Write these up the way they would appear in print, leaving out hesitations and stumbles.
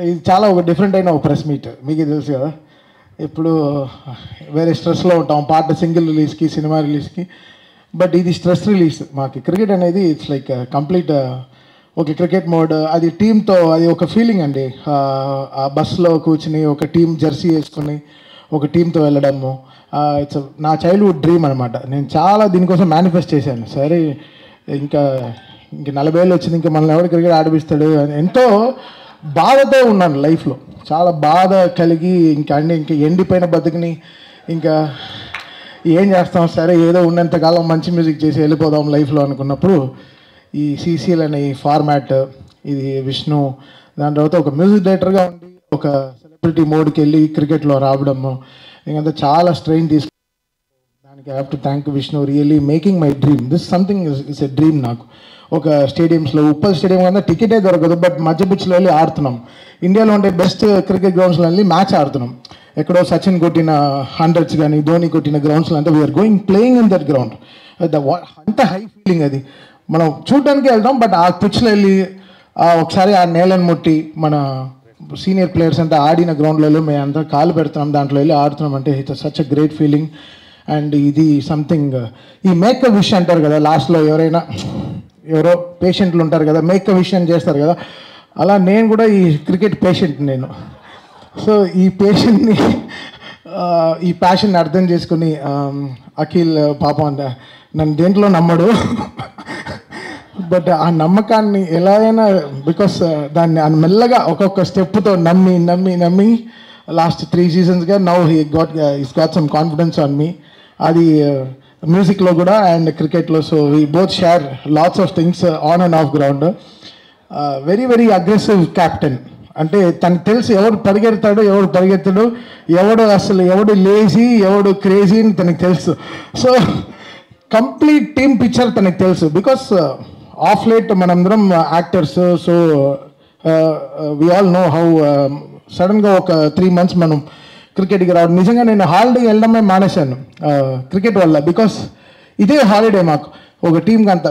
ఇది చాలా ఒక డిఫరెంట్ అయిన ఒక ప్రెస్ మీట్, మీకే తెలుసు కదా. ఇప్పుడు వేరే స్ట్రెస్లో ఉంటాం, పాట సింగిల్ రిలీజ్కి, సినిమా రిలీజ్కి. బట్ ఇది స్ట్రెస్ రిలీజ్ మాకు. క్రికెట్ అనేది ఇట్స్ లైక్ కంప్లీట్ ఒక క్రికెట్ మోడ్. అది టీంతో అది ఒక ఫీలింగ్ అండి. ఆ బస్సులో కూర్చుని ఒక టీం జెర్సీ వేసుకుని ఒక టీంతో వెళ్ళడము, ఇట్స్ నా చైల్డ్హుడ్ డ్రీమ్ అనమాట. నేను చాలా దీనికోసం మేనిఫెస్ట్ చేశాను. సరే ఇంకా 40 ఏళ్ళు వచ్చింది, ఇంకా మనల్ని ఎవరు క్రికెట్ ఆడిపిస్తాడు అని ఎంతో బాధతో ఉన్నాను లైఫ్లో. చాలా బాధ కలిగి ఇంకా ఎండిపోయిన బతుకుని ఇంకా ఏం చేస్తాం, సరే ఏదో ఉన్నంతకాలం మంచి మ్యూజిక్ చేసి వెళ్ళిపోదాం లైఫ్లో అనుకున్నప్పుడు ఈ సీసీఎల్ అనే ఈ ఫార్మాట్, ఇది విష్ణు, దాని తర్వాత ఒక మ్యూజిక్ డైరెక్టర్గా ఉండి ఒక సెలబ్రిటీ మోడ్కి వెళ్ళి క్రికెట్లో రావడము, ఇంకంతా చాలా స్ట్రెయిన్ తీసుకు, దానికి I have to thank Vishnu, really making my dream. This something is a dream నాకు. ఒక స్టేడియంస్లో, ఉప్పల్ స్టేడియం కన్నా టికెటే దొరకదు, బట్ మధ్యపిచ్చిలో వెళ్ళి ఆడుతున్నాం. ఇండియాలో ఉండే బెస్ట్ క్రికెట్ గ్రౌండ్స్లో వెళ్ళి మ్యాచ్ ఆడుతున్నాం. ఎక్కడో సచిన్ కొట్టిన 100s కానీ ధోని కొట్టిన గ్రౌండ్స్లో అంటే we are going playing in that ground. అంత హై ఫీలింగ్ అది. మనం చూడటానికి వెళ్తాం, బట్ ఆ పిచ్లో వెళ్ళి ఒకసారి ఆ నేలను ముట్టి మన సీనియర్ ప్లేయర్స్ అంతా ఆడిన గ్రౌండ్లో వెళ్ళి మేము అంతా కాలు పెడుతున్నాం, దాంట్లో వెళ్ళి ఆడుతున్నాం అంటే it's such a great feeling. And ఇది సంథింగ్, ఈ మేక్ అ విష్ అంటారు కదా, లాస్ట్లో ఎవరో పేషెంట్లు ఉంటారు కదా, మేక్ అ విష్ అని చేస్తారు కదా, అలా నేను కూడా ఈ క్రికెట్ పేషెంట్ నేను. సో ఈ పేషెంట్ని, ఈ ప్యాషన్ని అర్థం చేసుకుని అఖిల్ పాపం నన్ను దేంట్లో నమ్మడు, బట్ ఆ నమ్మకాన్ని ఎలా అయినా, బికాస్ దాన్ని మెల్లగా ఒక్కొక్క స్టెప్తో నమ్మి లాస్ట్ 3 seasonsగా now he's got some confidence on me. అది మ్యూజిక్లో కూడా అండ్ క్రికెట్లో. So we both share lots of things on and off ground. Very very aggressive captain. అంటే తనకు తెలుసు ఎవడు పరిగెడతాడు, ఎవడు లేజీ, ఎవడు క్రేజీ అని తనకు తెలుసు. సో కంప్లీట్ టీమ్ పిక్చర్ తనకు తెలుసు. బికాస్ ఆఫ్ లేట్ మనందరం actors, so we all know how సడన్గా ఒక 3 months మనం క్రికెట్కి రావడం. నిజంగా నేను హాలిడే వెళ్ళడమే మానేశాను క్రికెట్ వల్ల. బికాస్ ఇదే హాలిడే మాకు, ఒక టీంకి అంతా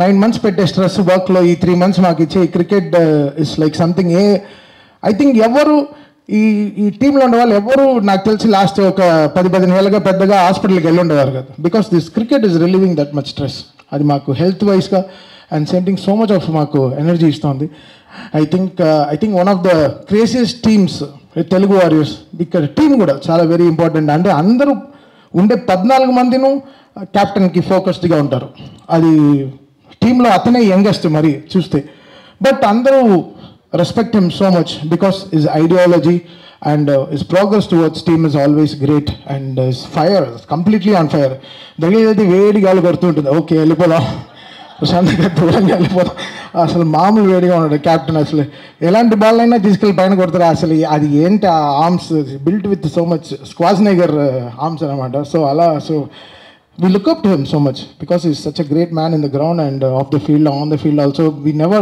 9 months పెట్టే స్ట్రెస్ వర్క్లో ఈ 3 months మాకు ఇచ్చే cricket is like something. I think ఎవరు ఈ టీంలో ఉండే వాళ్ళు ఎవరు నాకు తెలిసి లాస్ట్ ఒక 10-15 ఏళ్ళుగా పెద్దగా హాస్పిటల్కి వెళ్ళి ఉండేవారు కదా. Because this cricket is relieving that much stress. అది మాకు హెల్త్ వైజ్గా and sending so much of మాకు ఎనర్జీ ఇస్తుంది. I think one of the craziest teams Telugu warriors. ఇక్కడ టీం కూడా చాలా వెరీ ఇంపార్టెంట్. అంటే అందరూ ఉండే 14 మందిను క్యాప్టెన్కి ఫోకస్డ్గా ఉంటారు. అది టీంలో అతనే యంగెస్ట్ మరి చూస్తే, బట్ అందరూ respect him so much because his ideology and his progress towards team is always great and his fire completely on fire. దగ్గర వేడి గాలి కొడుతుంటుంది, ఓకే వెళ్ళిపోదాం, ప్రశాంతంగా దూరంగా వెళ్ళిపోదాం. అసలు మామూలు వేడిగా ఉన్నాడు క్యాప్టెన్. అసలు ఎలాంటి బాల్ అయినా తీసుకెళ్ళి పైన కొడతారు. అసలు అది ఏంటి ఆ arms built with so much Schwarzenegger arms అనమాట. సో అలా we look up to him so much because he's such a great man in the ground and off the field, on the field also. We never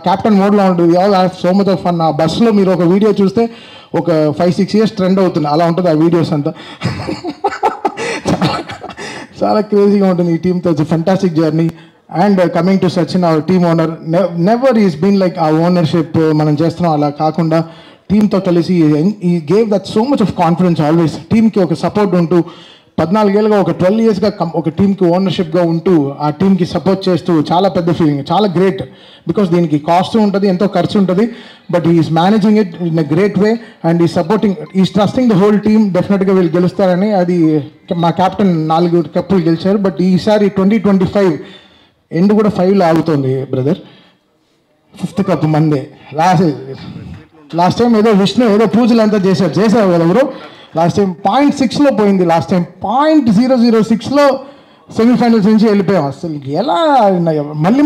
captain mode lo undu, we all have so much of fun. ఆ బస్సులో మీరు ఒక video చూస్తే ఒక 5-6 years trend అవుతుంది, అలా ఉంటుంది ఆ వీడియోస్ అంతా. చాలా క్రేజీగా ఉంటుంది ఈ టీంతో. It's fantastic journey. And coming to Sachin, our team owner, never is been like a ownership మనం చేస్తున్నాం అలా కాకుండా టీంతో కలిసి ఈ gave that so much of confidence always. టీంకి ఒక సపోర్ట్ ఉంటూ 14 ఏళ్ళుగా ఒక 12 yearsగా ఒక టీంకి ఓనర్షిప్గా ఉంటూ ఆ టీంకి సపోర్ట్ చేస్తూ చాలా పెద్ద ఫీలింగ్, చాలా గ్రేట్. బికాస్ దీనికి కాస్ట్ ఉంటుంది, ఎంతో ఖర్చు ఉంటుంది, but is managing it in a great way and ఈ supporting, is trusting the whole team. డెఫినెట్గా వీళ్ళు గెలుస్తారని. అది మా క్యాప్టెన్ 4 కప్పులు గెలిచారు, బట్ ఈసారి 2025 ఎండ్ కూడా 5లో ఆగుతుంది బ్రదర్. 5th కప్ మందే. లాస్ట్ టైం ఏదో విష్ణు ఏదో పూజలు అంతా చేశారు కదా ఎవరు. లాస్ట్ టైం 0.6లో పోయింది, లాస్ట్ టైం 0.006లో సెమీఫైనల్స్ నుంచి వెళ్ళిపోయాం. అసలు ఎలా మళ్ళీ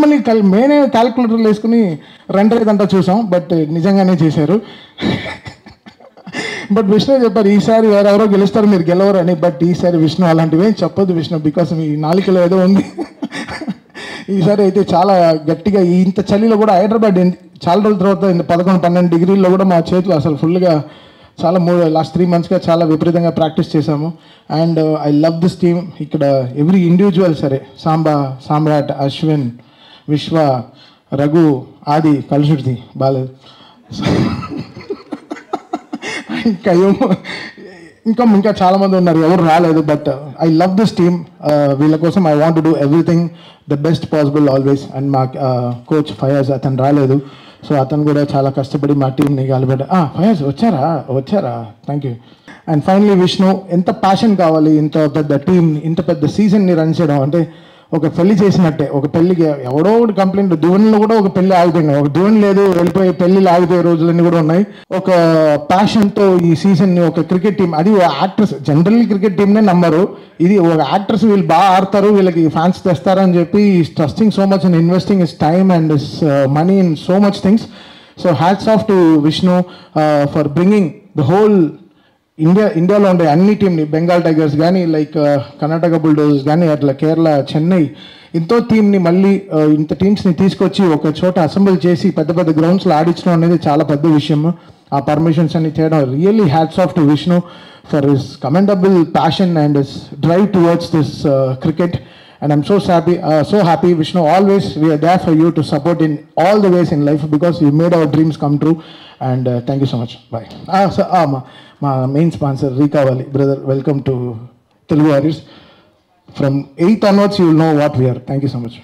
మేనే క్యాలిక్యులేటర్లు వేసుకుని రన్ రేట్ అంతా చూసాం, బట్ నిజంగానే చేశారు. బట్ విష్ణు చెప్పారు ఈసారి ఎవరెవరో గెలుస్తారు మీరు గెలవరు అని. బట్ ఈసారి విష్ణు అలాంటివి చెప్పొద్దు విష్ణు, బికాస్ మీ నాలుకలో ఏదో ఉంది. ఈసారి అయితే చాలా గట్టిగా ఇంత చలిలో కూడా హైదరాబాద్ చాలా రోజుల తర్వాత 11-12 degreesలో కూడా మా చేతులు అసలు ఫుల్గా చాలా లాస్ట్ 3 monthsగా చాలా విపరీతంగా ప్రాక్టీస్ చేశాము. And I love this team. ఇక్కడ ఎవ్రీ ఇండివిజువల్ సరే, సామ్రాట్, అశ్విన్, విశ్వ, రఘు, ఆది, కలుషుడిది, బాల, ఇంకా చాలామంది ఉన్నారు, ఎవరు రాలేదు. But I love this team. వీళ్ళ కోసం I want to do everything the best possible always. And మా కోచ్ ఫయాజ్, అతను రాలేదు, సో అతను కూడా చాలా కష్టపడి మా టీంని గాలిపెట్ట. ఫయాజ్ వచ్చారా, thank you. And finally Vishnu, ఎంత ప్యాషన్ కావాలి ఇంత పెద్ద టీం, ఇంత పెద్ద సీజన్ని రన్ చేయడం. అంటే ఒక పెళ్లి చేసినట్టే. ఒక పెళ్లికి ఎవడో ఒకటి కంప్లైంట్, దువన్లో కూడా ఒక పెళ్లి ఆగిపోయింది, ఒక దువన్ లేదు వెళ్ళిపోయి పెళ్లిలు ఆగిపోయే రోజులన్నీ కూడా ఉన్నాయి. ఒక ప్యాషన్తో ఈ సీజన్ని, ఒక క్రికెట్ టీం, అది యాక్టర్స్ జనరల్లీ క్రికెట్ టీంనే నమ్మరు, ఇది ఒక యాక్టర్స్ వీళ్ళు బాగా ఆడతారు, వీళ్ళకి ఫ్యాన్స్ తెస్తారని చెప్పి trusting so much and investing is time and is money in so much things. So hats off to Vishnu for bringing the whole ఇండియాలో ఉండే అన్ని టీంని, బెంగాల్ టైగర్స్ కానీ, లైక్ కర్ణాటక బుల్డోజర్స్ కానీ, అట్లా కేరళ, చెన్నై, ఎంతో టీంని మళ్ళీ ఇంత టీమ్స్ని తీసుకొచ్చి ఒక చోట అసెంబ్ల్ చేసి పెద్ద పెద్ద గ్రౌండ్స్లో ఆడించడం అనేది చాలా పెద్ద విషయం. ఆ పర్మిషన్స్ అన్ని చేయడం, really hats off to Vishnu for his commendable passion and his drive towards this cricket. And I'm so happy, Vishnu. Always we are there for you to support in all the ways in life because you made our dreams come true. And thank you so much. Bye. My main sponsor, Rika Wali. Brother, welcome to Telugu Warriors. From 8th onwards, you will know what we are. Thank you so much.